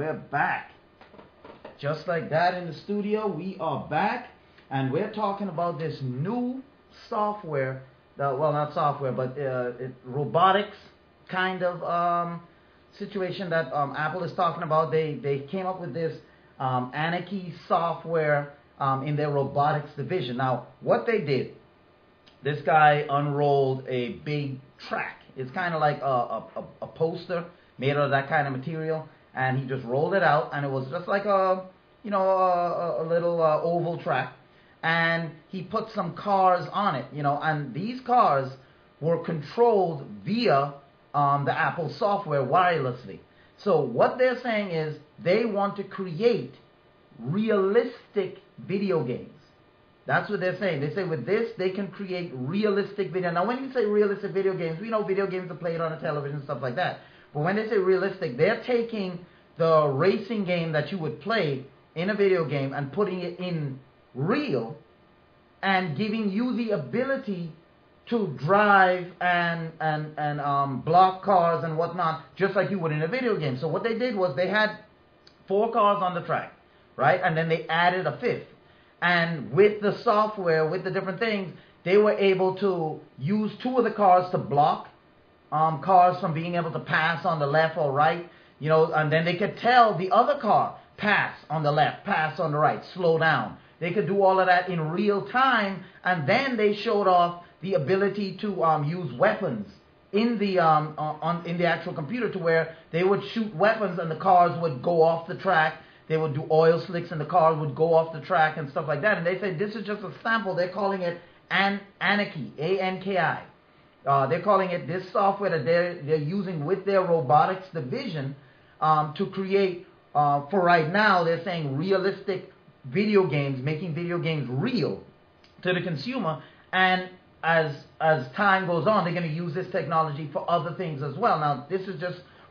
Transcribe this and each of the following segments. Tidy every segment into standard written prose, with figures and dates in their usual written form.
we're back. Just like that in the studio, we are back. And we're talking about this new software, well, not software, but robotics kind of situation that Apple is talking about. They came up with this Anarchy software in their robotics division. Now, what they did, this guy unrolled a big track. It's kind of like a poster made out of that kind of material, and he just rolled it out, and it was just like a little oval track, and he put some cars on it, and these cars were controlled via the Apple software wirelessly. So what they're saying is they want to create realistic video games. That's what they're saying. They say with this, they can create realistic video. Now, when you say realistic video games, we know video games are played on a television and stuff like that. But when they say realistic, they're taking the racing game that you would play in a video game and putting it in real and giving you the ability to drive and block cars and whatnot, just like you would in a video game. So what they did was they had 4 cars on the track, right? And then they added a 5th. And with the software, with the different things, they were able to use 2 of the cars to block cars from being able to pass on the left or right, and then they could tell the other car, pass on the left, pass on the right, slow down. They could do all of that in real time, and then they showed off the ability to use weapons in the in the actual computer, to where they would shoot weapons and the cars would go off the track. They would do oil slicks and the cars would go off the track and stuff like that. And they said this is just a sample. They're calling it Anarchy, A-N-K-I. They're calling it this software that they're using with their robotics division to create, for right now, they're saying realistic video games, making video games real to the consumer. And as time goes on, they're going to use this technology for other things as well. Now, this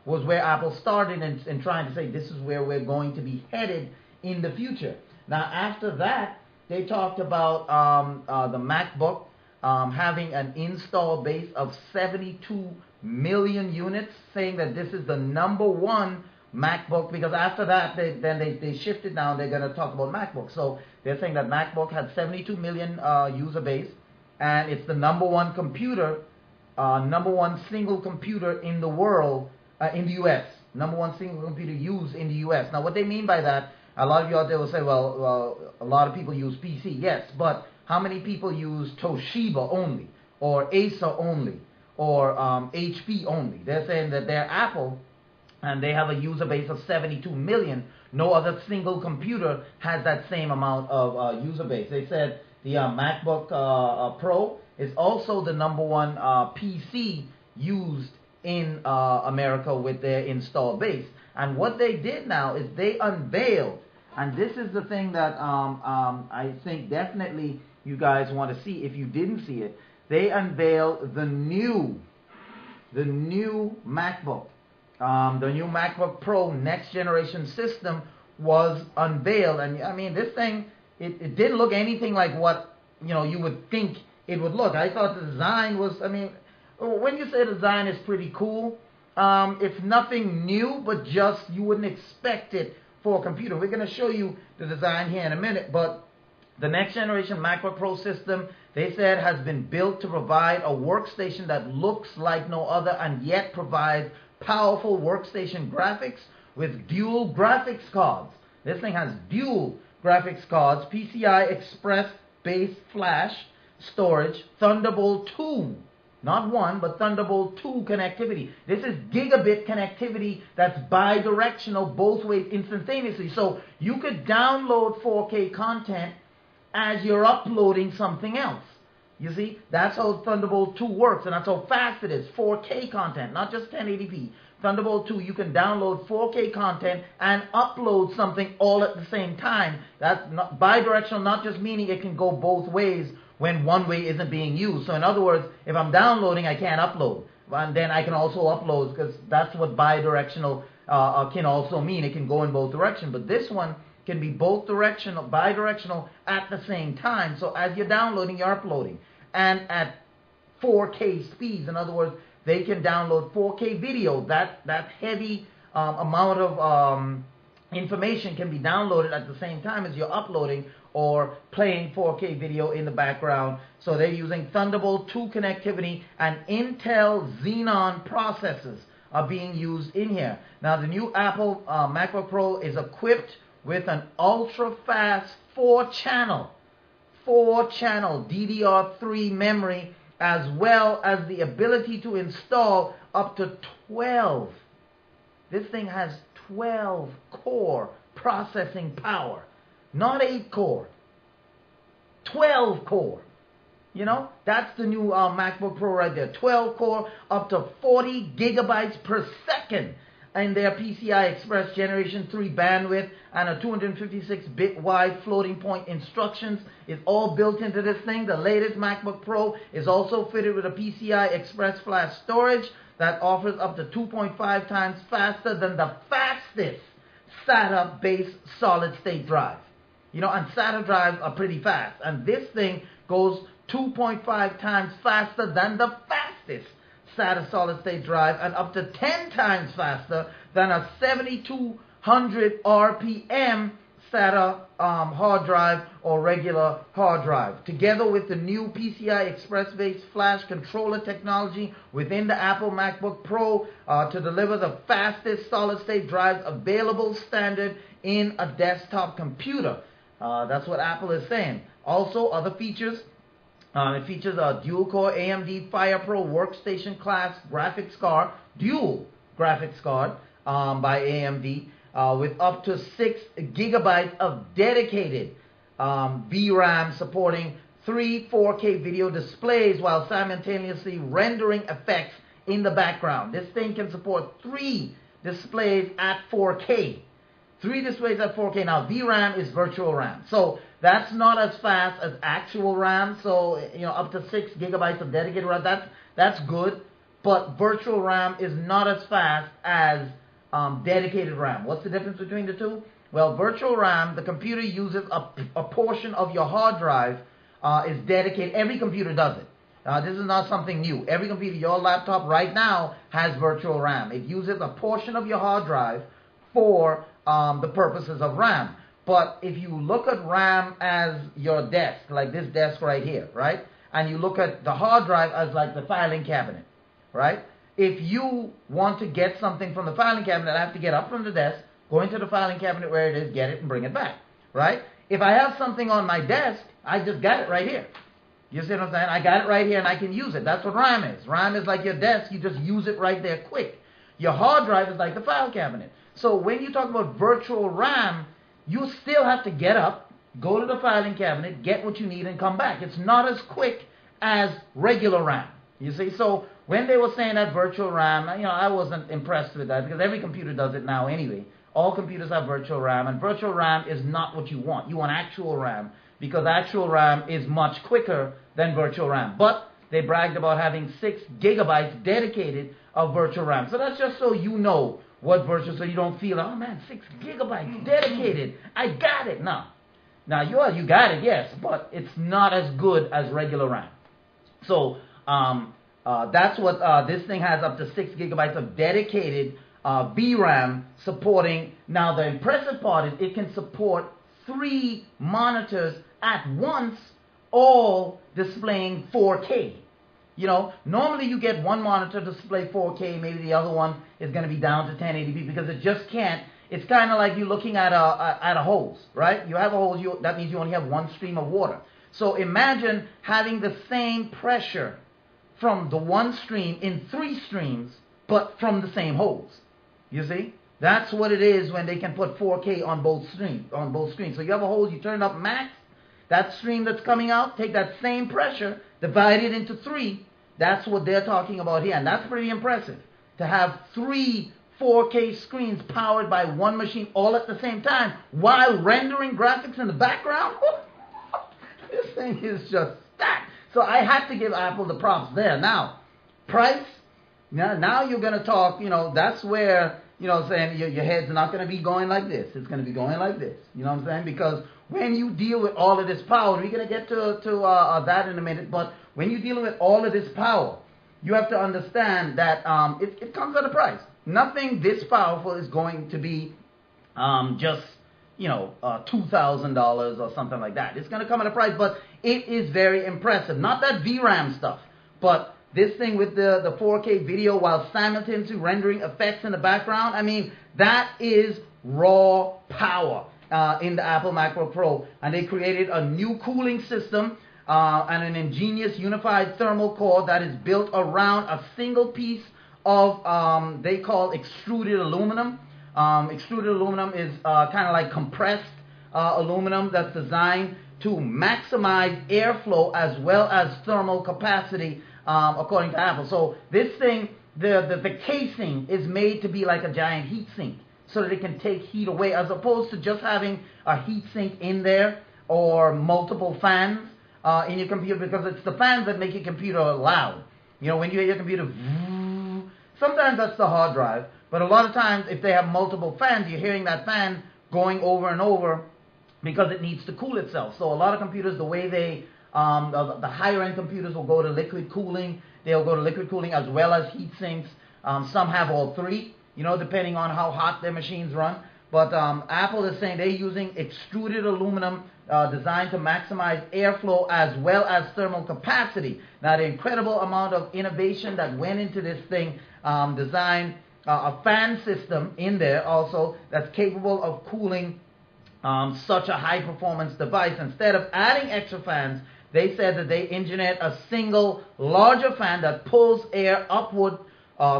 was where Apple started in trying to say this is where we're going to be headed in the future. Now, after that, they talked about the MacBook having an install base of 72 million units, saying that this is the #1 MacBook, because after that, they shifted now, and they're going to talk about MacBook. So they're saying that MacBook had 72 million user base, and it's the #1 computer, #1 single computer in the world, in the U.S., #1 single computer used in the U.S. Now, what they mean by that, a lot of you out there will say, well, a lot of people use PC. Yes, but how many people use Toshiba only, or Acer only, or HP only? They're saying that they're Apple, and they have a user base of 72 million. No other single computer has that same amount of user base. They said the MacBook Pro is also the #1 PC used in America with their install base. And what they did now is they unveiled, and this is the thing that I think definitely you guys want to see if you didn't see it. They unveiled the new MacBook. The new MacBook Pro next generation system was unveiled, and I mean, this thing, it didn't look anything like what you would think it would look. I thought the design was, I mean, when you say design is pretty cool, it's nothing new, but just you wouldn't expect it for a computer. We're going to show you the design here in a minute, but the next generation MacBook Pro system, they said, has been built to provide a workstation that looks like no other, and yet provides powerful workstation graphics with dual graphics cards. This thing has dual graphics cards, PCI Express based flash storage, Thunderbolt 2. Not 1, but Thunderbolt 2 connectivity. This is gigabit connectivity that's bi-directional, both ways, instantaneously. So you could download 4K content as you're uploading something else. You see, that's how Thunderbolt 2 works, and that's how fast it is. 4K content, not just 1080p. Thunderbolt 2, you can download 4K content and upload something all at the same time. That's not bi-directional, not just meaning it can go both ways when one way isn't being used. So in other words, if I'm downloading, I can't upload. And then I can also upload, because that's what bi-directional can also mean. It can go in both directions. But this one can be both directional, bi-directional at the same time. So as you're downloading, you're uploading. And at 4K speeds, in other words, they can download 4K video. That heavy amount of information can be downloaded at the same time as you're uploading or playing 4K video in the background. So they're using Thunderbolt 2 connectivity, and Intel Xenon processors are being used in here. Now the new Apple MacBook Pro is equipped with an ultra-fast 4-channel DDR3 memory, as well as the ability to install up to 12. This thing has 12 core processing power, not 8 core, 12 core. You know, that's the new MacBook Pro right there. 12 core, up to 40 gigabytes per second in their PCI Express Generation 3 bandwidth, and a 256-bit wide floating point instructions is all built into this thing. The latest MacBook Pro is also fitted with a PCI Express flash storage that offers up to 2.5 times faster than the fastest SATA-based solid-state drive. You know, and SATA drives are pretty fast, and this thing goes 2.5 times faster than the fastest SATA solid-state drive, and up to 10 times faster than a 7200 RPM SATA hard drive or regular hard drive. Together with the new PCI Express-based flash controller technology within the Apple MacBook Pro to deliver the fastest solid-state drives available standard in a desktop computer. That's what Apple is saying. Also, other features. It features a dual-core AMD FirePro workstation class graphics card, dual graphics card by AMD, with up to 6 gigabytes of dedicated VRAM, supporting 3 4K video displays while simultaneously rendering effects in the background. This thing can support 3 displays at 4K. 3 displays at 4K. Now, VRAM is virtual RAM. So that's not as fast as actual RAM. So, you know, up to 6 gigabytes of dedicated RAM, that's good. But virtual RAM is not as fast as dedicated RAM. What's the difference between the two? Well, virtual RAM, the computer uses a portion of your hard drive is dedicated. Every computer does it. This is not something new. Every computer, your laptop right now has virtual RAM. It uses a portion of your hard drive for the purposes of RAM. But if you look at RAM as your desk, like this desk right here, right? And you look at the hard drive as like the filing cabinet, right? If you want to get something from the filing cabinet, I have to get up from the desk, go into the filing cabinet where it is, get it, and bring it back, right? If I have something on my desk, I just got it right here. You see what I'm saying? I got it right here and I can use it. That's what RAM is. RAM is like your desk. You just use it right there quick. Your hard drive is like the file cabinet. So when you talk about virtual RAM, you still have to get up, go to the filing cabinet, get what you need, and come back. It's not as quick as regular RAM. You see? So when they were saying that virtual RAM, you know, I wasn't impressed with that because every computer does it now anyway. All computers have virtual RAM, and virtual RAM is not what you want. You want actual RAM because actual RAM is much quicker than virtual RAM. But they bragged about having 6 gigabytes dedicated of virtual RAM. So that's just so you know what virtual, so you don't feel, oh man, 6 gigabytes dedicated, I got it. No. Now, you got it, yes, but it's not as good as regular RAM. So that's what this thing has, up to 6 gigabytes of dedicated VRAM supporting. Now, the impressive part is it can support 3 monitors at once, all displaying 4K. You know, normally you get one monitor to display 4K, maybe the other one is going to be down to 1080p because it just can't. It's kind of like you looking at a hose, right? You have a hose, that means you only have one stream of water. So imagine having the same pressure from the one stream in 3 streams, but from the same hose. You see? That's what it is when they can put 4K on both screens. So you have a hose, you turn it up max, that stream that's coming out, take that same pressure, divide it into 3. That's what they're talking about here, and that's pretty impressive. To have 3 4K screens powered by one machine all at the same time while rendering graphics in the background. This thing is just stacked. So I had to give Apple the props there. Now, price, now you're going to talk, you know, that's where, you know what I'm saying, your head's not going to be going like this. It's going to be going like this. You know what I'm saying? Because when you deal with all of this power, we're going to get to that in a minute, but when you're dealing with all of this power, you have to understand that it comes at a price. Nothing this powerful is going to be just, $2,000 or something like that. It's going to come at a price, but it is very impressive. Not that VRAM stuff, but this thing with the 4K video while simultaneously rendering effects in the background. I mean, that is raw power in the Apple MacBook Pro. And they created a new cooling system and an ingenious unified thermal core that is built around a single piece of, they call extruded aluminum. Extruded aluminum is kind of like compressed aluminum that's designed to maximize airflow as well as thermal capacity, according to Apple. So this thing, the casing is made to be like a giant heat sink so that it can take heat away, as opposed to just having a heat sink in there or multiple fans in your computer, because it's the fans that make your computer loud. When you hear your computer, sometimes that's the hard drive, but a lot of times if they have multiple fans, you're hearing that fan going over and over because it needs to cool itself. So a lot of computers, the way they, the higher end computers will go to liquid cooling. They'll go to liquid cooling as well as heat sinks. Some have all three, depending on how hot their machines run. But Apple is saying they're using extruded aluminum designed to maximize airflow as well as thermal capacity. Now, the incredible amount of innovation that went into this thing, designed a fan system in there also that's capable of cooling such a high-performance device. Instead of adding extra fans, they said that they engineered a single larger fan that pulls air upward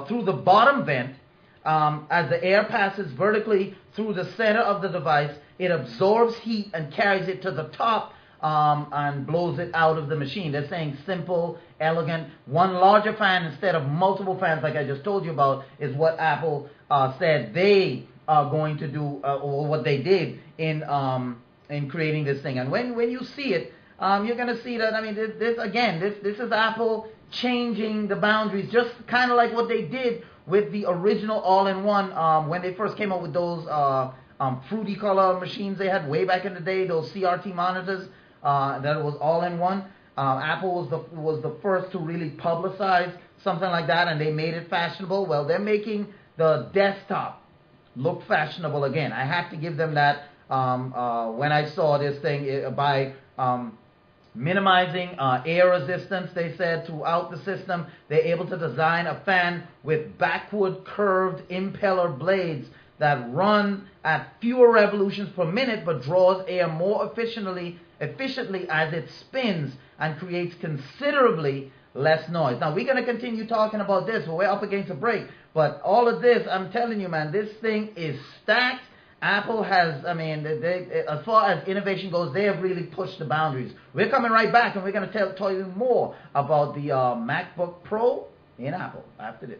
through the bottom vent. As the air passes vertically through the center of the device, it absorbs heat and carries it to the top and blows it out of the machine. They're saying simple, elegant, one larger fan instead of multiple fans like I just told you about is what Apple said they are going to do, or what they did in creating this thing. And when you see it, you're going to see that, I mean, this is Apple changing the boundaries, just kind of like what they did with the original all-in-one when they first came up with those fruity color machines they had way back in the day, those CRT monitors that was all-in-one. Apple was the first to really publicize something like that, and they made it fashionable. Well, they're making the desktop look fashionable again. I have to give them that. When I saw this thing, by minimizing air resistance, they said, throughout the system, they're able to design a fan with backward curved impeller blades that run at fewer revolutions per minute but draws air more efficiently as it spins and creates considerably less noise. Now, we're going to continue talking about this. We're up against a break. But all of this, I'm telling you, man, this thing is stacked. Apple has, I mean, as far as innovation goes, they have really pushed the boundaries. We're coming right back, and we're going to tell you more about the MacBook Pro in Apple after this.